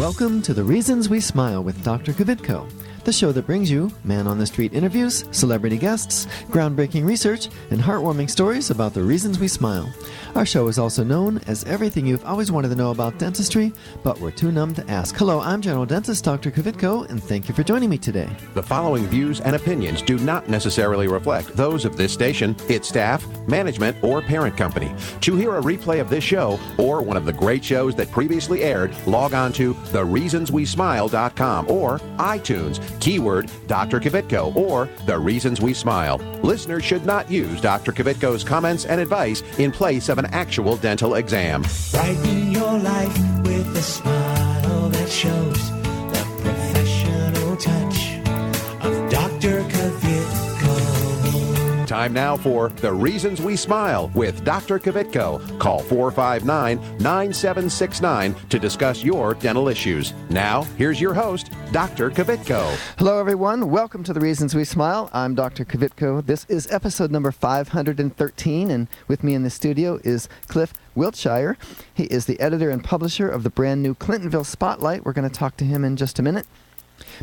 Welcome to The Reasons We Smile with Dr. Kvitko, the show that brings you man-on-the-street interviews, celebrity guests, groundbreaking research, and heartwarming stories about the reasons we smile. Our show is also known as everything you've always wanted to know about dentistry, but we're too numb to ask. Hello, I'm General Dentist Dr. Kvitko, and thank you for joining me today. The following views and opinions do not necessarily reflect those of this station, its staff, management, or parent company. To hear a replay of this show or one of the great shows that previously aired, log on to thereasonswesmile.com or iTunes, keyword Dr. Kvitko or The Reasons We Smile. Listeners should not use Dr. Kvitko's comments and advice in place of an actual dental exam. Brighten your life with a smile that shows the professional touch of Dr. Kvitko. Time now for The Reasons We Smile with Dr. Kvitko. Call 459-9769 to discuss your dental issues. Now, here's your host, Dr. Kvitko. Hello, everyone. Welcome to The Reasons We Smile. I'm Dr. Kvitko. This is episode number 513, and with me in the studio is Cliff Wiltshire. He is the editor and publisher of the brand new Clintonville Spotlight. We're going to talk to him in just a minute.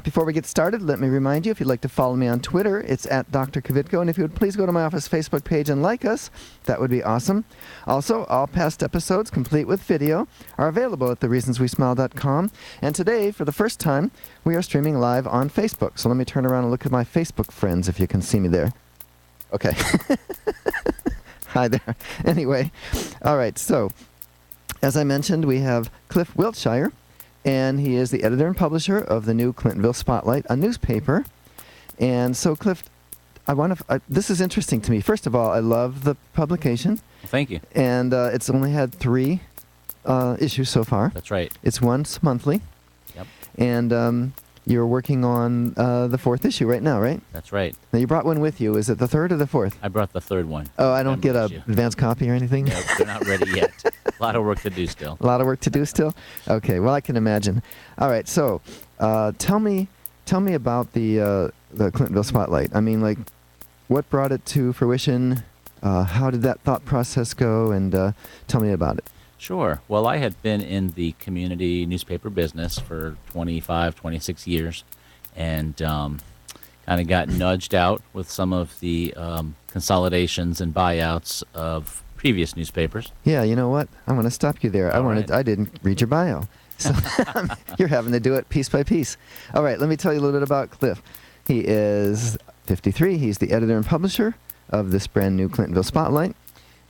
Before we get started, let me remind you, if you'd like to follow me on Twitter, it's at Dr. Kvitko, and if you would please go to my office Facebook page and like us, that would be awesome. Also, all past episodes, complete with video, are available at thereasonswesmile.com, and today, for the first time, we are streaming live on Facebook. So let me turn around and look at my Facebook friends, if you can see me there. Okay. Hi there. Anyway, all right, so, as I mentioned, we have Cliff Wiltshire, and he is the editor and publisher of the new Clintonville Spotlight, a newspaper. And so, Cliff, this is interesting to me. First of all, I love the publication. Thank you. And it's only had 3 issues so far. That's right. It's once monthly. Yep. And you're working on the 4th issue right now, right? That's right. Now, you brought one with you. Is it the 3rd or the 4th? I brought the 3rd one. Oh, I don't get an advance copy or anything? No, they're not ready yet. A lot of work to do still. A lot of work to do still? Okay, well, I can imagine. All right, so tell me about the Clintonville Spotlight. I mean, like, what brought it to fruition? How did that thought process go? And tell me about it. Sure. Well, I had been in the community newspaper business for 25, 26 years, and kind of got nudged out with some of the consolidations and buyouts of previous newspapers. Yeah, you know what? I'm going to stop you there. I didn't read your bio. So you're having to do it piece by piece. All right, let me tell you a little bit about Cliff. He is 53. He's the editor and publisher of this brand new Clintonville Spotlight.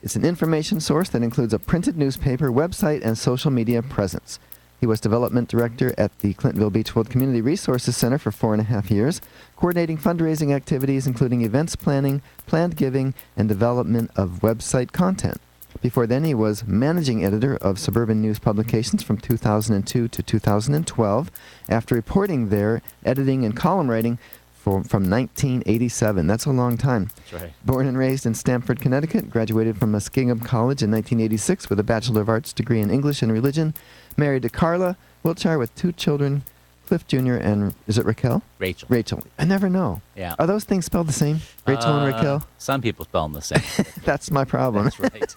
It's an information source that includes a printed newspaper, website, and social media presence. He was development director at the Clintonville Beachwood Community Resources Center for 4.5 years, coordinating fundraising activities including events planning, planned giving, and development of website content. Before then, he was managing editor of Suburban News Publications from 2002 to 2012, after reporting there, editing, and column writing from 1987. That's a long time. That's right. Born and raised in Stamford, Connecticut, graduated from Muskingum College in 1986 with a Bachelor of Arts degree in English and Religion. Married to Carla Wiltshire with 2 children, Cliff Jr. and, is it Raquel? Rachel. Rachel. I never know. Yeah. Are those things spelled the same? Rachel and Raquel? Some people spell them the same. That's my problem. That's right.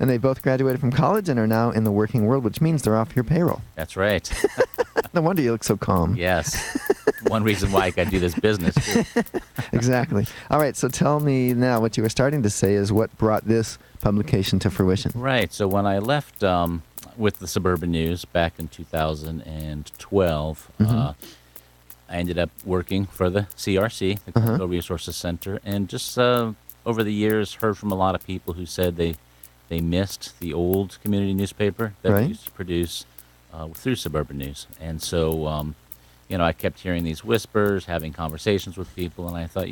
And they both graduated from college and are now in the working world, which means they're off your payroll. That's right. No wonder you look so calm. Yes. One reason why I got to do this business, too. Exactly. All right, so tell me now, what you were starting to say is what brought this publication to fruition. Right. So when I left with the Suburban News back in 2012, I ended up working for the CRC, the Clintonville Resources Center, and just over the years heard from a lot of people who said they missed the old community newspaper that we used to produce through Suburban News. And so, I kept hearing these whispers, having conversations with people, and I thought,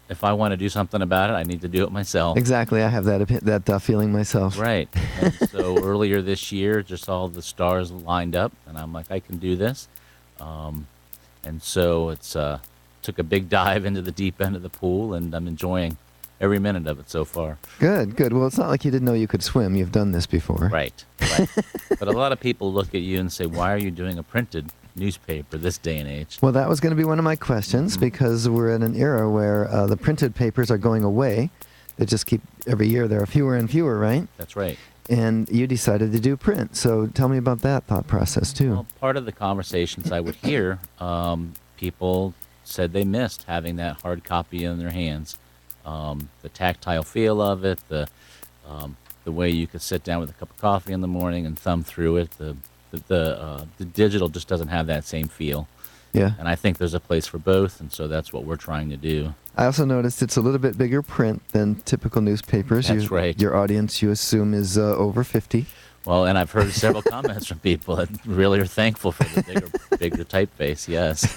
if I want to do something about it, I need to do it myself. Exactly. I have that feeling myself. Right. And so earlier this year, just all the stars lined up, and I'm like, I can do this. And so it's took a big dive into the deep end of the pool, and I'm enjoying every minute of it so far. Good, good. Well, it's not like you didn't know you could swim. You've done this before. Right. But a lot of people look at you and say, why are you doing a printed newspaper this day and age? Well, that was going to be one of my questions, because we're in an era where the printed papers are going away. They just keep, every year there are fewer and fewer, right? That's right. and you decided to do print. So tell me about that thought process too. Well, part of the conversations I would hear, people said they missed having that hard copy in their hands. The tactile feel of it, the way you could sit down with a cup of coffee in the morning and thumb through it. The digital just doesn't have that same feel. Yeah. And I think there's a place for both, and so that's what we're trying to do. I also noticed it's a little bit bigger print than typical newspapers. That's right. Your audience, you assume, is over 50. Well, and I've heard several comments from people that really are thankful for the bigger typeface, yes.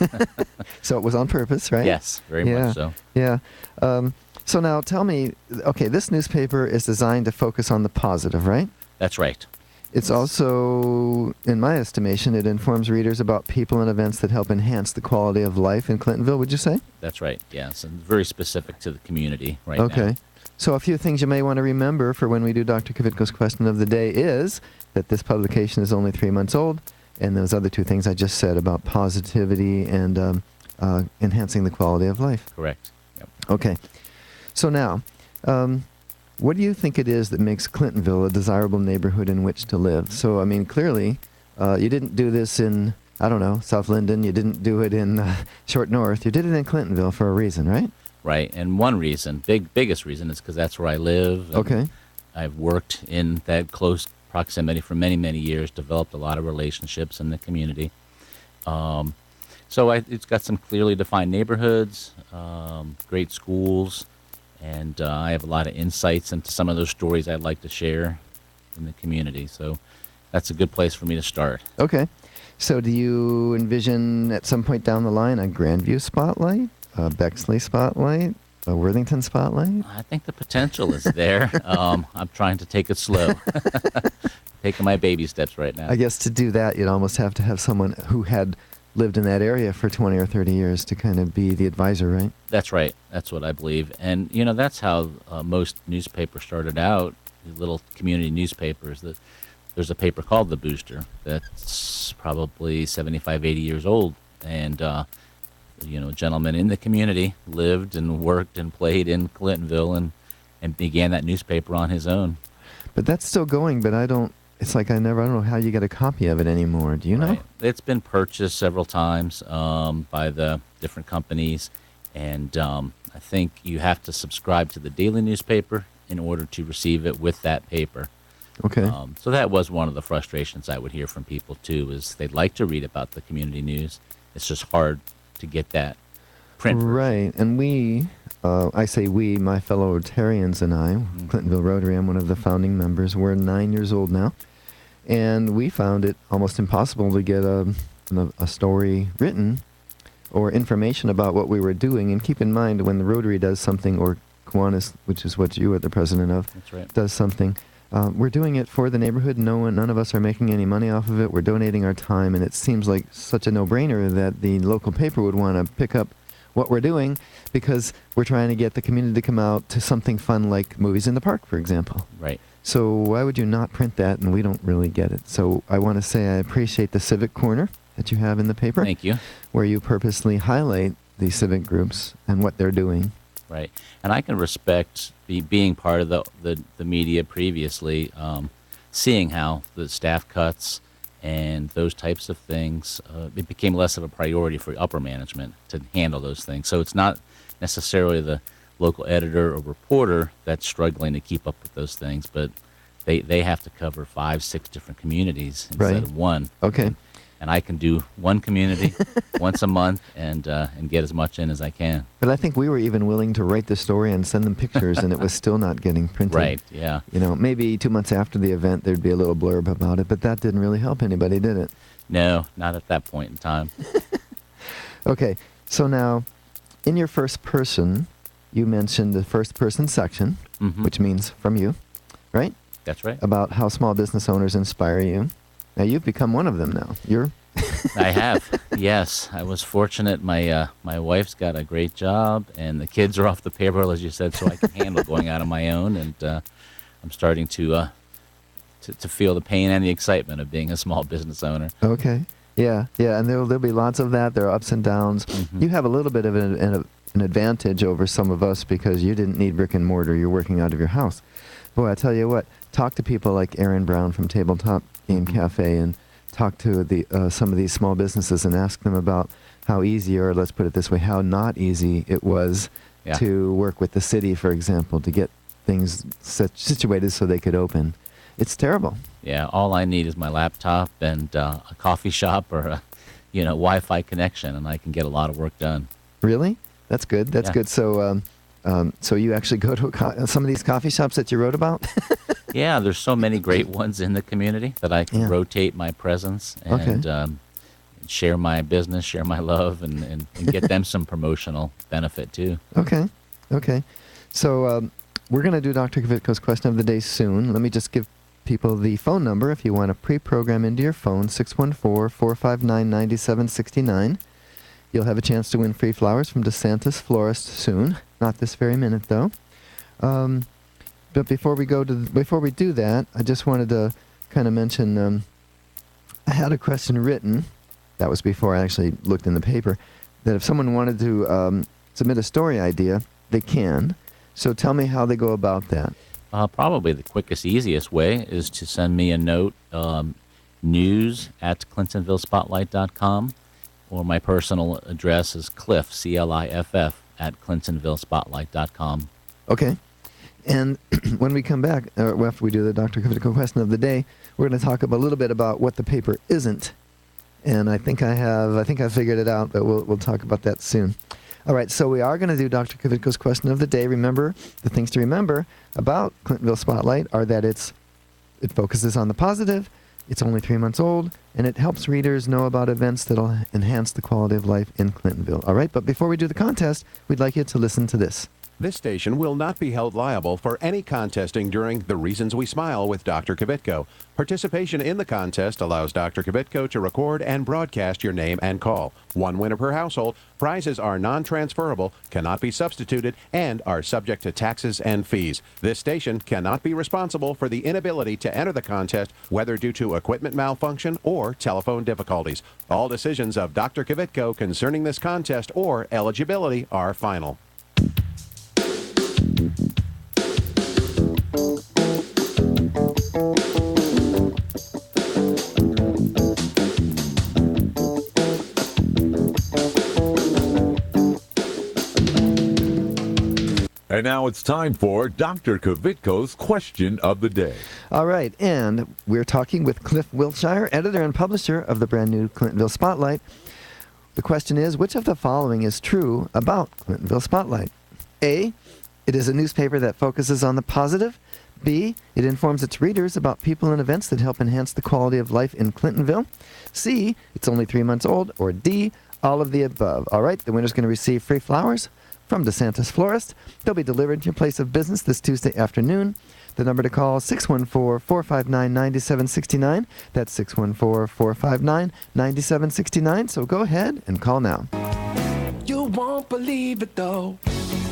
So it was on purpose, right? Yes, very much so. Yeah. So now tell me, okay, this newspaper is designed to focus on the positive, right? That's right. It's also, in my estimation, it informs readers about people and events that help enhance the quality of life in Clintonville, would you say? That's right, yes, and very specific to the community right now. Okay. So a few things you may want to remember for when we do Dr. Kvitko's question of the day is that this publication is only 3 months old, and those other two things I just said about positivity and enhancing the quality of life. Correct. Yep. Okay. So now, what do you think it is that makes Clintonville a desirable neighborhood in which to live? So, I mean, clearly, you didn't do this in, I don't know, South Linden. You didn't do it in Short North. You did it in Clintonville for a reason, right? Right, and one reason, biggest reason, is because that's where I live. And Okay. I've worked in that close proximity for many, many years, developed a lot of relationships in the community. So it's got some clearly defined neighborhoods, great schools, and I have a lot of insights into some of those stories I'd like to share in the community. So that's a good place for me to start. Okay. So do you envision at some point down the line a Grandview Spotlight, a Bexley Spotlight, a Worthington Spotlight? I think the potential is there. I'm trying to take it slow. Taking my baby steps right now. I guess to do that, you'd almost have to have someone who had lived in that area for 20 or 30 years to kind of be the advisor, right? That's right. That's what I believe. And, that's how most newspapers started out, the little community newspapers. There's a paper called The Booster that's probably 75, 80 years old. And, a gentleman in the community lived and worked and played in Clintonville and began that newspaper on his own. But that's still going, but it's like I don't know how you get a copy of it anymore. Do you know? Right. It's been purchased several times by the different companies, and I think you have to subscribe to the daily newspaper in order to receive it with that paper. Okay. So that was one of the frustrations I would hear from people, too, is they'd like to read about the community news. It's just hard to get that print version. Right. And we, I say we, my fellow Rotarians and I, Clintonville Rotary, I'm one of the founding members. We're 9 years old now. And we found it almost impossible to get a story written or information about what we were doing. And keep in mind, when the Rotary does something, or Kiwanis, which is what you are the president of, That's right. does something, we're doing it for the neighborhood. None of us are making any money off of it. We're donating our time, and it seems like such a no-brainer that the local paper would want to pick up what we're doing because we're trying to get the community to come out to something fun like movies in the park, for example. Right. So why would you not print that, and we don't really get it? So I want to say I appreciate the Civic Corner that you have in the paper. Thank you. Where you purposely highlight the civic groups and what they're doing. Right. And I can respect being part of the media previously, seeing how the staff cuts and those types of things, it became less of a priority for upper management to handle those things. So it's not necessarily the local editor or reporter that's struggling to keep up with those things, but they have to cover 5, 6 different communities instead of one. Okay. And I can do one community once a month and get as much in as I can. But I think we were even willing to write the story and send them pictures, and it was still not getting printed. Right, yeah. Maybe 2 months after the event, there'd be a little blurb about it, but that didn't really help anybody, did it? No, not at that point in time. Okay, so now, in your first person, you mentioned the first person section, which means from you, right? That's right. About how small business owners inspire you. Now, you've become one of them now. I have, yes. I was fortunate. My wife's got a great job, and the kids are off the payroll, as you said, so I can handle going out on my own. And I'm starting to feel the pain and the excitement of being a small business owner. Okay. Yeah, and there'll be lots of that. There are ups and downs. You have a little bit of an advantage over some of us because you didn't need brick and mortar. You're working out of your house. Boy, I tell you what, talk to people like Aaron Brown from Tabletop Game Cafe and talk to some of these small businesses and ask them about how easy, or let's put it this way, how not easy it was to work with the city, for example, to get things situated so they could open. It's terrible. Yeah, all I need is my laptop and a coffee shop or a Wi-Fi connection, and I can get a lot of work done. Really? That's good. That's good. So, so you actually go to some of these coffee shops that you wrote about? Yeah, there's so many great ones in the community that I can rotate my presence and share my business, share my love, and get them some promotional benefit too. Okay. So we're going to do Dr. Kvitko's question of the day soon. Let me just give people the phone number if you want to pre-program into your phone, 614-459-9769. You'll have a chance to win free flowers from DeSantis Florist soon. Not this very minute, though. But before we do that, I just wanted to kind of mention I had a question written. That was before I actually looked in the paper. That if someone wanted to submit a story idea, they can. So tell me how they go about that. Probably the quickest, easiest way is to send me a note, news@ClintonvilleSpotlight.com, or my personal address is Cliff, C-L-I-F-F, @ClintonvilleSpotlight.com. Okay. And when we come back, after we do the Dr. Kvitko question of the day, we're going to talk a little bit about what the paper isn't. And I think I figured it out, but we'll talk about that soon. All right, so we are going to do Dr. Kvitko's question of the day. Remember, the things to remember about Clintonville Spotlight are that it focuses on the positive, it's only 3 months old, and it helps readers know about events that will enhance the quality of life in Clintonville. All right, but before we do the contest, we'd like you to listen to this. This station will not be held liable for any contesting during The Reasons We Smile with Dr. Kvitko. Participation in the contest allows Dr. Kvitko to record and broadcast your name and call. One winner per household. Prizes are non-transferable, cannot be substituted, and are subject to taxes and fees. This station cannot be responsible for the inability to enter the contest, whether due to equipment malfunction or telephone difficulties. All decisions of Dr. Kvitko concerning this contest or eligibility are final. And now it's time for Dr. Kvitko's question of the day. All right, and we're talking with Cliff Wiltshire, editor and publisher of the brand new Clintonville Spotlight. The question is, which of the following is true about Clintonville Spotlight? A, it is a newspaper that focuses on the positive. B, it informs its readers about people and events that help enhance the quality of life in Clintonville. C, it's only 3 months old. Or D, all of the above. All right, the winner's going to receive free flowers from DeSantis Florist. They'll be delivered to your place of business this Tuesday afternoon. The number to call is 614-459-9769. That's 614-459-9769. So go ahead and call now. You won't believe it though.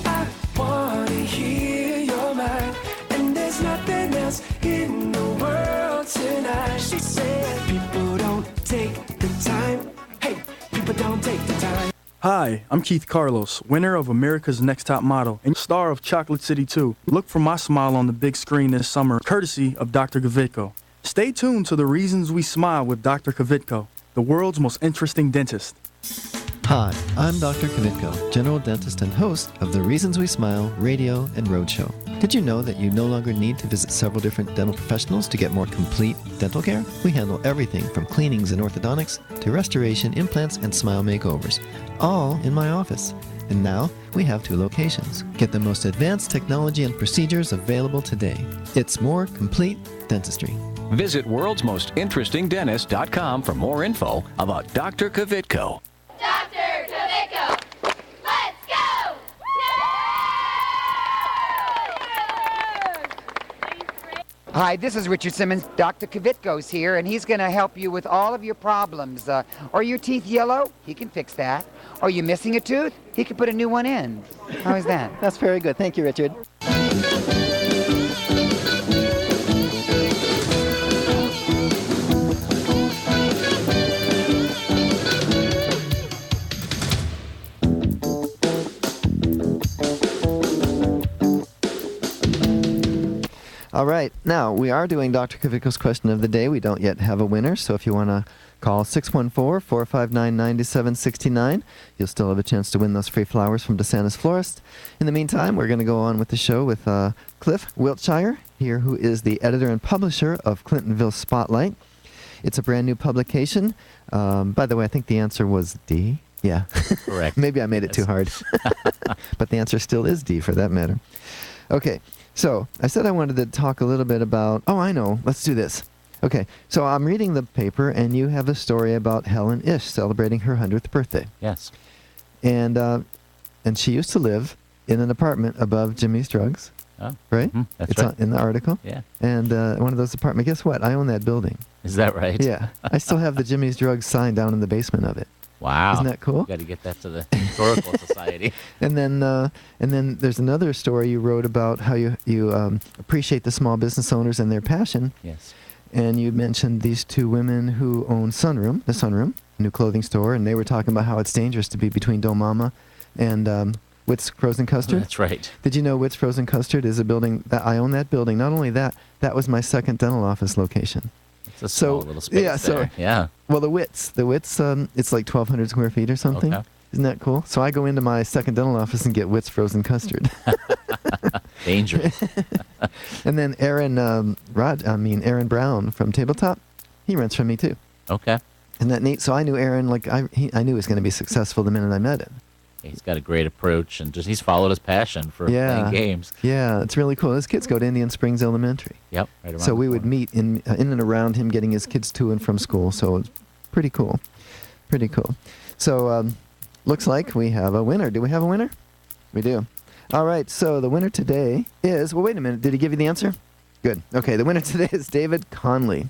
I want to hear your mind. And there's nothing else in the world tonight. She said people don't take the time. Hey, people don't take the time. Hi, I'm Keith Carlos, winner of America's Next Top Model and star of Chocolate City 2. Look for my smile on the big screen this summer, courtesy of Dr. Kvitko. Stay tuned to The Reasons We Smile with Dr. Kvitko, the world's most interesting dentist. Hi, I'm Dr. Kvitko, general dentist and host of The Reasons We Smile radio and roadshow. Did you know that you no longer need to visit several different dental professionals to get more complete dental care? We handle everything from cleanings and orthodontics to restoration, implants, and smile makeovers, all in my office. And now we have 2 locations. Get the most advanced technology and procedures available today. It's more complete dentistry. Visit worldsmostinterestingdentist.com for more info about Dr. Kvitko. Dr. Kvitko, let's go! Hi, this is Richard Simmons. Dr. Kvitko's here, and he's going to help you with all of your problems. Are your teeth yellow? He can fix that. Are you missing a tooth? He can put a new one in. How is that? That's very good. Thank you, Richard. All right. Now, we are doing Dr. Kvitko's question of the day. We don't yet have a winner, so if you want to call 614-459-9769, you'll still have a chance to win those free flowers from DeSantis Florist. In the meantime, we're going to go on with the show with Cliff Wiltshire here, who is the editor and publisher of Clintonville Spotlight. It's a brand new publication. By the way, I think the answer was D. Yeah. Correct. Maybe I made it too hard. But the answer still is D for that matter. Okay. So I said I wanted to talk a little bit about, oh, I know. Let's do this. Okay. So I'm reading the paper, and you have a story about Helen Ish celebrating her 100th birthday. Yes. And she used to live in an apartment above Jimmy's Drugs. Oh. Right? Mm-hmm. That's it's right. in the article. Yeah. And one of those apartments, guess what? I own that building. Is that right? Yeah. I still have the Jimmy's Drugs sign down in the basement of it. Wow. Isn't that cool? You got to get that to the Historical Society. And then there's another story you wrote about how you appreciate the small business owners and their passion. Yes. And you mentioned these two women who own the Sunroom, a new clothing store, and they were talking about how it's dangerous to be between Domama and Witt's Frozen Custard. That's right. Did you know Witt's Frozen Custard is a building that I own that building? Not only that, that was my second dental office location. It's a small little space there. Yeah. Well, the Wits, it's like 1,200 square feet or something. Okay. Isn't that cool? So I go into my second dental office and get Witt's Frozen Custard. Dangerous. And then Aaron Brown from Tabletop, he rents from me too. Okay. Isn't that neat? So I knew Aaron, I knew he was going to be successible the minute I met him. He's got a great approach, and he's followed his passion for playing games. Yeah, it's really cool. His kids go to Indian Springs Elementary. Yep, right around. So we would meet in and around him, getting his kids to and from school. So it's pretty cool. Pretty cool. So looks like we have a winner. Do we have a winner? We do. All right. So the winner today is. Well, wait a minute. Did he give you the answer? Good. Okay. The winner today is David Conley.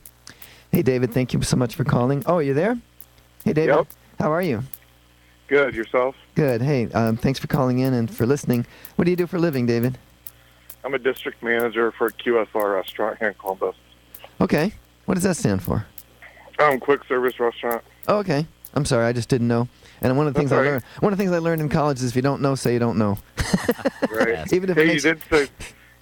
Hey, David. Thank you so much for calling. Oh, are you there? Hey, David. Yep. How are you? Good. Yourself? Good. Hey, thanks for calling in and for listening. What do you do for a living, David? I'm a district manager for a QSR restaurant here in Columbus. Okay. What does that stand for? Quick service restaurant. Oh, okay. I'm sorry, I just didn't know. And one of the things I learned in college is if you don't know, say you don't know. Right. Even if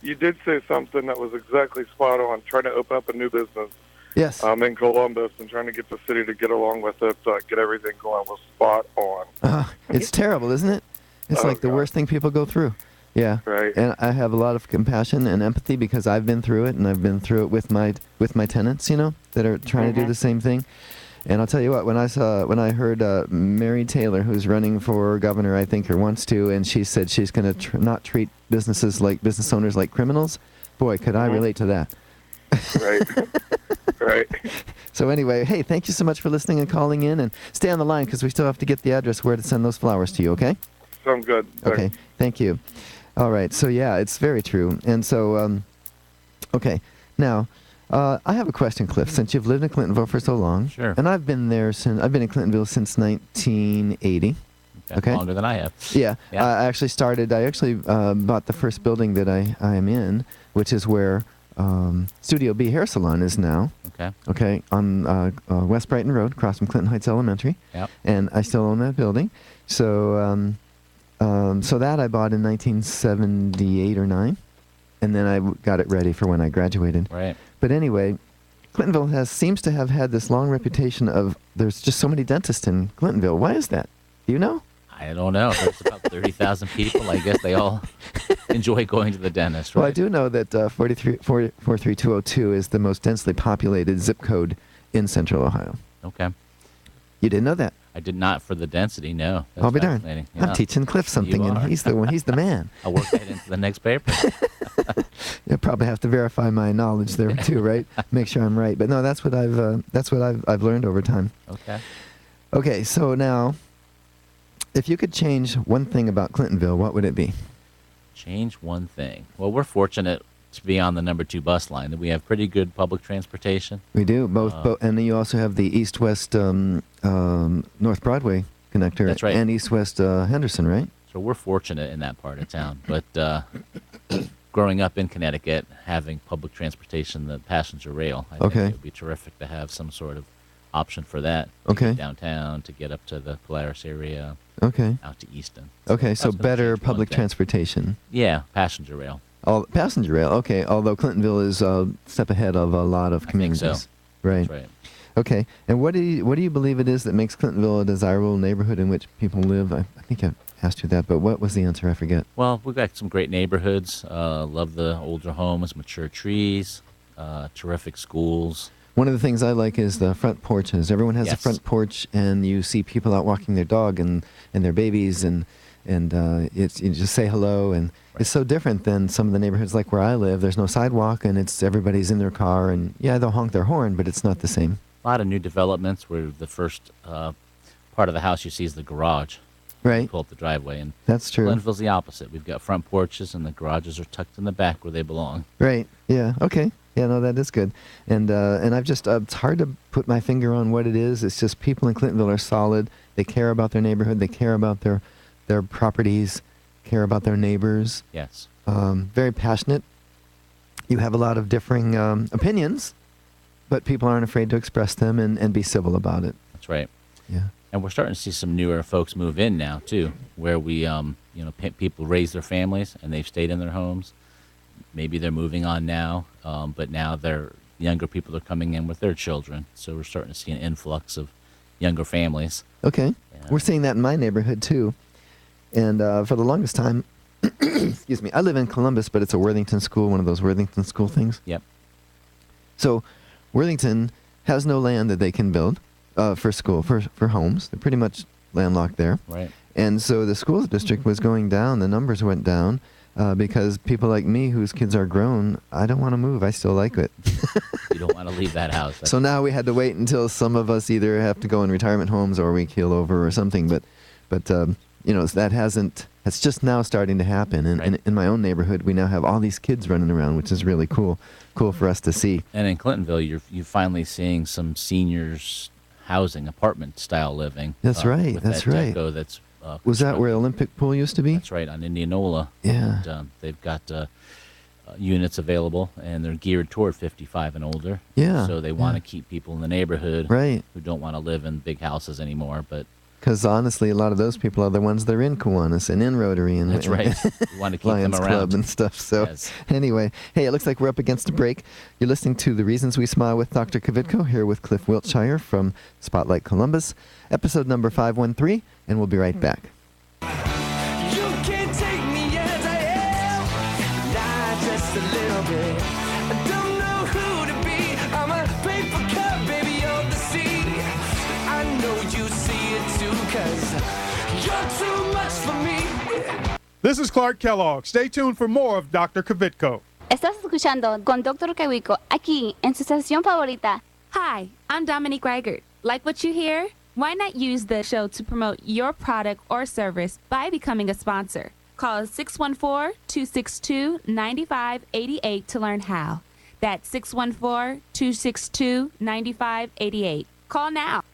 you did say something that was exactly spot on. Trying to open up a new business. Yes. In Columbus and trying to get the city to get along with it, get everything going was spot on. It's terrible, isn't it? It's like the worst thing people go through. Yeah. Right. And I have a lot of compassion and empathy because I've been through it, and I've been through it with my tenants, that are trying to do the same thing. And I'll tell you what, when I heard Mary Taylor, who's running for governor, I think, or wants to, and she said she's going to not treat business owners like criminals, boy, could I relate to that. Right. Right. So anyway, hey, thank you so much for listening and calling in, and stay on the line because we still have to get the address where to send those flowers to you, okay? Sounds good. Okay, thank you. All right, so yeah, it's very true. And so, okay, now, I have a question, Cliff, since you've lived in Clintonville for so long. Sure. And I've been in Clintonville since 1980. Okay. Longer than I have. Yeah. I actually bought the first building that I am in, which is where Studio B Hair Salon is now. Okay. Okay, on West Brighton Road, across from Clinton Heights Elementary. Yep. And I still own that building. So, so that I bought in 1978 or 9, and then I got it ready for when I graduated. Right. But anyway, Clintonville seems to have had this long reputation of there's just so many dentists in Clintonville. Why is that? Do you know? I don't know. There's about 30,000 people. I guess they all enjoy going to the dentist, right? Well, I do know that 43202 is the most densely populated zip code in Central Ohio. Okay. You didn't know that? I did not for the density, no. That's I'll be darned. fascinating. I'm teaching Cliff something, and he's the man. I'll work that into the next paper. You'll probably have to verify my knowledge there too, right? Make sure I'm right. But no, that's what I've learned over time. Okay. Okay, so now, if you could change one thing about Clintonville, what would it be? Change one thing. Well, we're fortunate to be on the number 2 bus line. That we have pretty good public transportation. We do both, and then you also have the East-West North Broadway connector. That's right. And East-West Henderson, right? So we're fortunate in that part of town. But growing up in Connecticut, having public transportation, the passenger rail, I think it would be terrific to have some sort of option for that. To get downtown, to get up to the Polaris area. Okay. Out to Easton. Okay, so better public transportation. Yeah, passenger rail. Passenger rail, okay. Although Clintonville is a step ahead of a lot of communities. I think so. Right. That's right. Okay. And what do you believe it is that makes Clintonville a desirable neighborhood in which people live? I think I asked you that, but what was the answer? I forget. Well, we've got some great neighborhoods. Love the older homes, mature trees, terrific schools. One of the things I like is the front porches. Everyone has a front porch, and you see people out walking their dog and their babies, and it's you just say hello, and it's so different than some of the neighborhoods like where I live. There's no sidewalk, and it's everybody's in their car, and yeah, they'll honk their horn, but it's not the same. A lot of new developments where the first part of the house you see is the garage. Right. You pull up the driveway, and that's true. Clintonville's the opposite. We've got front porches, and the garages are tucked in the back where they belong. Right. Yeah. Okay. Yeah. No, that is good. And I've just it's hard to put my finger on what it is. It's just people in Clintonville are solid. They care about their neighborhood. They care about their properties. Care about their neighbors. Yes. Very passionate. You have a lot of differing opinions, but people aren't afraid to express them and be civil about it. That's right. Yeah. And we're starting to see some newer folks move in now too, where we, people raise their families and they've stayed in their homes. Maybe they're moving on now, but now younger people are coming in with their children. So we're starting to see an influx of younger families. Okay. We're seeing that in my neighborhood too. And for the longest time, excuse me, I live in Columbus, but it's a Worthington school, one of those Worthington school things. Yep. So Worthington has no land that they can build for school, for homes. They're pretty much landlocked there. Right. And so the school district was going down, the numbers went down, because people like me whose kids are grown, I don't want to move. I still like it. You don't want to leave that house. So now we had to wait until some of us either have to go in retirement homes or we keel over or something. But that's just now starting to happen. And in my own neighborhood, we now have all these kids running around, which is really cool for us to see. And in Clintonville, you're finally seeing some seniors housing, apartment style living. That's right. With That's that right. deco that's was that where Olympic Pool used to be? That's right, on Indianola. Yeah. And, they've got units available, and they're geared toward 55 and older. Yeah. So they want to keep people in the neighborhood who don't want to live in big houses anymore. But because honestly, a lot of those people are the ones that are in Kiwanis and in Rotary and that's right. You want to keep Lions them around. Club and stuff. So anyway, hey, it looks like we're up against a break. You're listening to The Reasons We Smile with Dr. Kvitko here with Cliff Wiltshire from Spotlight Columbus, episode number 513, and we'll be right back. You can't take me as I am, not just a little bit. I don't know who to be. I'm a paper cup, baby, on the sea. I know you see it too, 'cause you're too much for me. This is Clark Kellogg. Stay tuned for more of Dr. Kvitko. Estás escuchando con Dr. Kvitko aquí en su estación favorita. Hi, I'm Dominique Reichert. Like what you hear? Why not use the show to promote your product or service by becoming a sponsor? Call 614-262-9588 to learn how. That's 614-262-9588. Call now.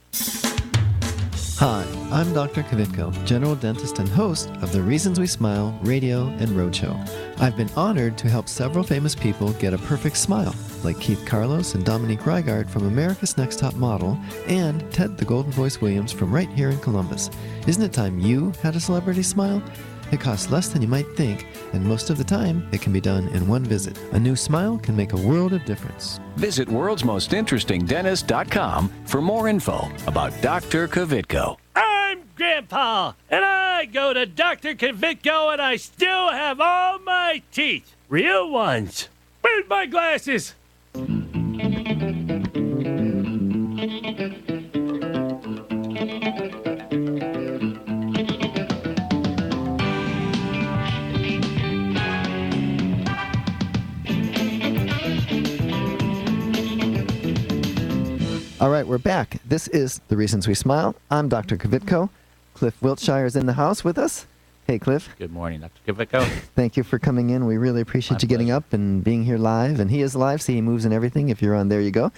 Hi, I'm Dr. Kvitko, general dentist and host of the Reasons We Smile radio and roadshow. I've been honored to help several famous people get a perfect smile, like Keith Carlos and Dominique Reigard from America's Next Top Model, and Ted the Golden Voice Williams from right here in Columbus. Isn't it time you had a celebrity smile? It costs less than you might think, and most of the time, it can be done in one visit. A new smile can make a world of difference. Visit worldsmostinterestingdentist.com for more info about Dr. Kvitko. I'm Grandpa, and I go to Dr. Kvitko, and I still have all my teeth. Real ones. Where's my glasses? All right, we're back. This is The Reasons We Smile. I'm Dr. Kvitko. Cliff Wiltshire is in the house with us. Hey, Cliff. Good morning, Dr. Kvitko. Thank you for coming in. We really appreciate you getting up and being here live. And he is live, so he moves and everything. If you're on, there you go.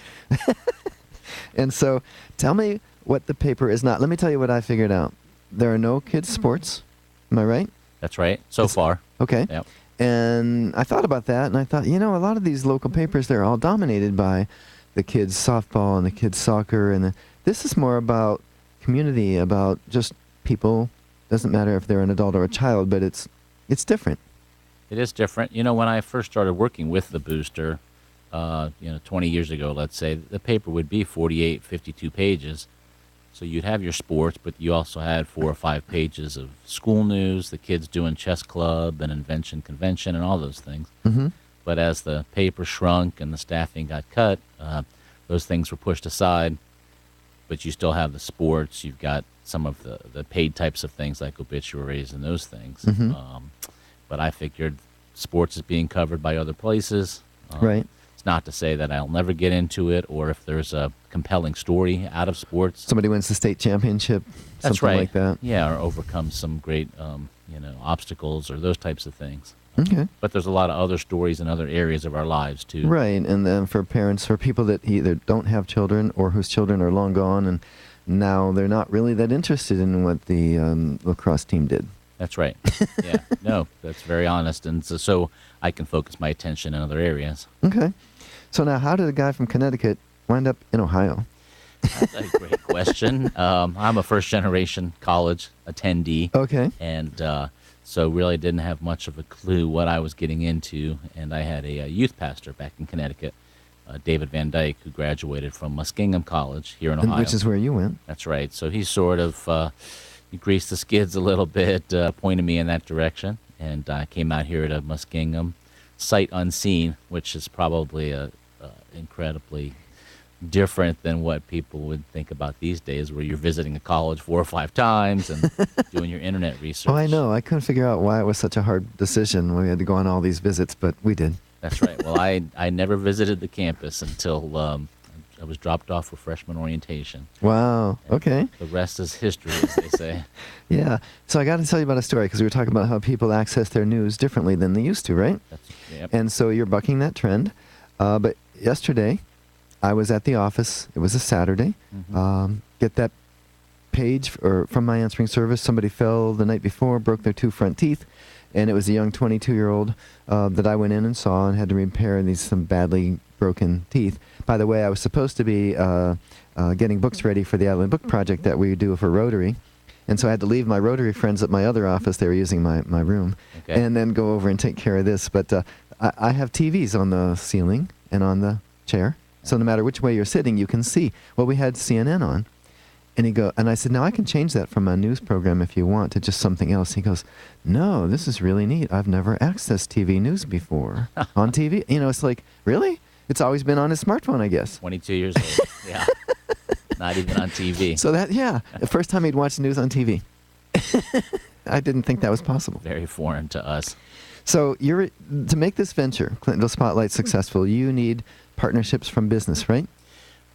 And so tell me what the paper is not. Let me tell you what I figured out. There are no kids' sports. Am I right? That's right, so far. Okay. Yep. And I thought about that, and I thought, a lot of these local papers, they're all dominated by the kids' softball and the kids' soccer. And this is more about community, about just people. Doesn't matter if they're an adult or a child, but it's different. It is different. You know, when I first started working with the Booster, 20 years ago, let's say, the paper would be 48, 52 pages. So you'd have your sports, but you also had 4 or 5 pages of school news, the kids doing chess club and invention convention and all those things. Mm-hmm. But as the paper shrunk and the staffing got cut, those things were pushed aside. But you still have the sports. You've got some of the paid types of things like obituaries and those things. Mhm. But I figured sports is being covered by other places. Right. It's not to say that I'll never get into it, or if there's a compelling story out of sports. Somebody wins the state championship, That's something right. like that. Yeah, or overcomes some great, obstacles or those types of things. Okay. But there's a lot of other stories in other areas of our lives too. Right, and then for parents, for people that either don't have children or whose children are long gone, and now they're not really that interested in what the lacrosse team did. That's right. Yeah, no, that's very honest, and so I can focus my attention in other areas. Okay. So now, how did a guy from Connecticut wind up in Ohio? That's a great question. I'm a first-generation college attendee. Okay. And so really didn't have much of a clue what I was getting into. And I had a youth pastor back in Connecticut, David Van Dyke, who graduated from Muskingum College here in Ohio. Which is where you went. That's right. So he sort of he greased the skids a little bit, pointed me in that direction. And I came out here to Muskingum, sight unseen, which is probably incredibly different than what people would think about these days, where you're visiting a college 4 or 5 times and doing your internet research. Oh, I know. I couldn't figure out why it was such a hard decision when we had to go on all these visits, but we did. That's right. Well, I never visited the campus until I was dropped off for freshman orientation. Wow. And okay. The rest is history, as they say. Yeah. So I got to tell you about a story, because we were talking about how people access their news differently than they used to, right? Yep. And so you're bucking that trend. But yesterday, I was at the office. It was a Saturday. Get that page from my answering service. Somebody fell the night before, broke their 2 front teeth, and it was a young 22-year-old that I went in and saw and had to repair some badly broken teeth. By the way, I was supposed to be getting books ready for the Island Book Project that we do for Rotary. And so I had to leave my Rotary friends at my other office. They were using my room. Okay. And then go over and take care of this. But I have TVs on the ceiling and on the chair. So no matter which way you're sitting, you can see. Well, we had CNN on. And I said, now I can change that from a news program if you want to just something else. He goes, no, this is really neat. I've never accessed TV news before on TV. It's like, really? It's always been on his smartphone, I guess. 22 years old. Yeah. Not even on TV. So the first time he'd watched news on TV. I didn't think that was possible. Very foreign to us. So to make this venture, Clintonville Spotlight, successful, you need partnerships from business, right?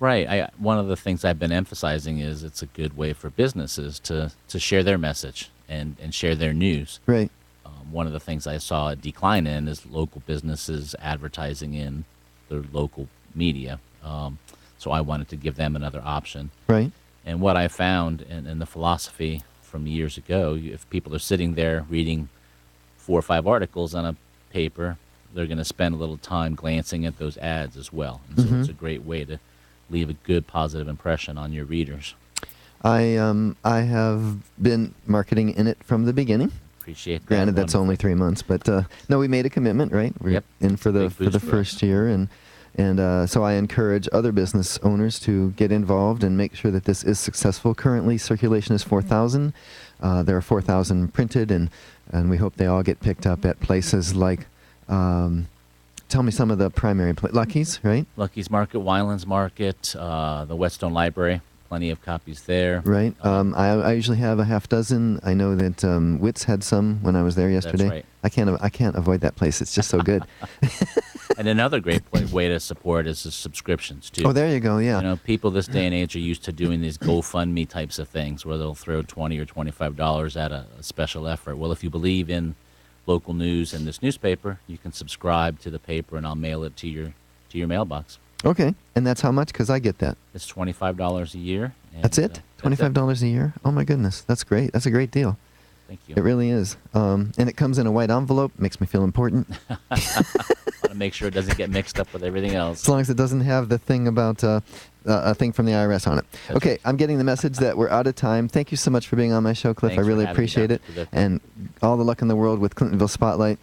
Right. One of the things I've been emphasizing is it's a good way for businesses to share their message and share their news. Right. One of the things I saw a decline in is local businesses advertising in their local media. So I wanted to give them another option. Right. And what I found in the philosophy from years ago, if people are sitting there reading 4 or 5 articles on a paper, they're going to spend a little time glancing at those ads as well. And so it's a great way to leave a good positive impression on your readers. I have been marketing in it from the beginning. Appreciate that. Granted, that's only 3 months, but no, we made a commitment, right? We're in for the first year, and so I encourage other business owners to get involved and make sure that this is successful. Currently, circulation is 4,000. There are 4,000 printed, and we hope they all get picked up at places like. Tell me some of the primary Lucky's, right? Lucky's Market, Winelands Market, the Whetstone Library. Plenty of copies there. Right. I usually have a half dozen. I know that Wits had some when I was there yesterday. That's right. I can't avoid that place. It's just so good. And another great way to support is the subscriptions too. Oh, there you go. Yeah. People this day and age are used to doing these GoFundMe types of things where they'll throw $20 or $25 at a special effort. Well, if you believe in local news and this newspaper, you can subscribe to the paper, and I'll mail it to your mailbox. Okay, and that's how much? Because I get that. It's $25 a year. That's it? $25 a year? Oh, my goodness. That's great. That's a great deal. Thank you. It really is. And it comes in a white envelope. Makes me feel important. Want to make sure it doesn't get mixed up with everything else. As long as it doesn't have the thing about a thing from the IRS on it. Okay, I'm getting the message that we're out of time. Thank you so much for being on my show, Cliff. Thanks I really for having me, appreciate it. Dr. Kvitko. And all the luck in the world with Clintonville Spotlight.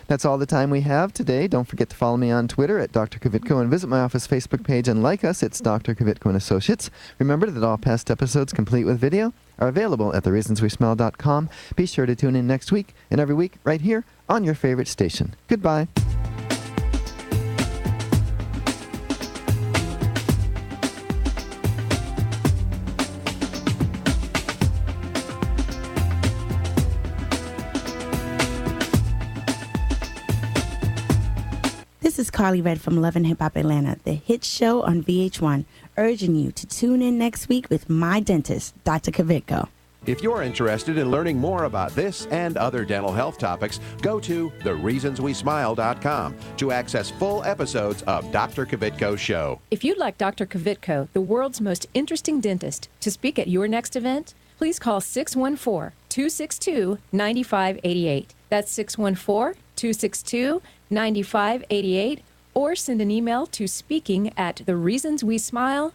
That's all the time we have today. Don't forget to follow me on Twitter at Dr. Kvitko and visit my office Facebook page and like us. It's Dr. Kvitko and Associates. Remember that all past episodes, complete with video, are available at thereasonswesmile.com. Be sure to tune in next week and every week right here on your favorite station. Goodbye. This is Carly Red from Love and Hip Hop Atlanta, the hit show on VH1, urging you to tune in next week with my dentist, Dr. Kvitko. If you're interested in learning more about this and other dental health topics, go to thereasonswesmile.com to access full episodes of Dr. Kvitko's show. If you'd like Dr. Kvitko, the world's most interesting dentist, to speak at your next event, please call 614-262-9588. That's 614-262-9588, or send an email to speaking@thereasonswesmile.com.